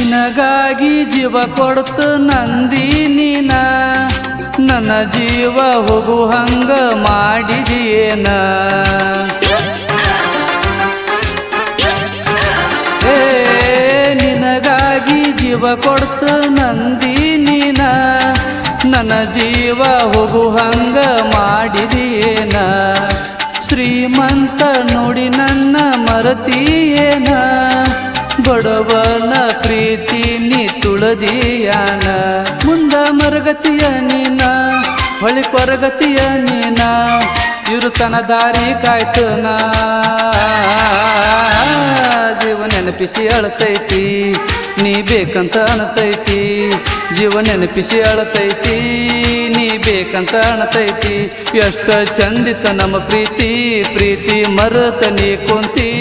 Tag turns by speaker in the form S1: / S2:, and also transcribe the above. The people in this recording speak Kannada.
S1: ನಿನಗಾಗಿ ಜೀವ ಕೊಡ್ತು ನಂದಿ ನೀನ, ನನ್ನ ಜೀವ ಹೋಗು ಹಂಗ ಮಾಡಿದೀಯೇನ. ನಿನಗಾಗಿ ಜೀವ ಕೊಡ್ತು ನಂದಿ ನೀನ, ನನ್ನ ಜೀವ ಹೋಗು ಹಂಗ ಮಾಡಿದೀಯೇನ. ಶ್ರೀಮಂತ ನೋಡಿ ನನ್ನ ಮರತೀಯೇನ, ಬಡವನ ಪ್ರೀತಿ ನೀ ತುಳದಿಯಾನ. ಮುಂದ ಮರಗತಿಯ ನೀನ, ಹೊಳಿ ಕೊರಗತಿಯ ನೀನ, ಇರುತನ ದಾರಿ ಕಾಯ್ತನ. ಜೀವ ನೆನಪಿಸಿ ಅಳತೈತಿ, ನೀ ಬೇಕಂತ ಅಣತೈತಿ. ಜೀವ ನೆನಪಿಸಿ ಅಳತೈತಿ, ನೀ ಬೇಕಂತ ಅಣತೈತಿ. ಎಷ್ಟ ಚಂದಿತ ನಮ್ಮ ಪ್ರೀತಿ, ಪ್ರೀತಿ ಮರೆತ ನೀ ಕುಂತಿ.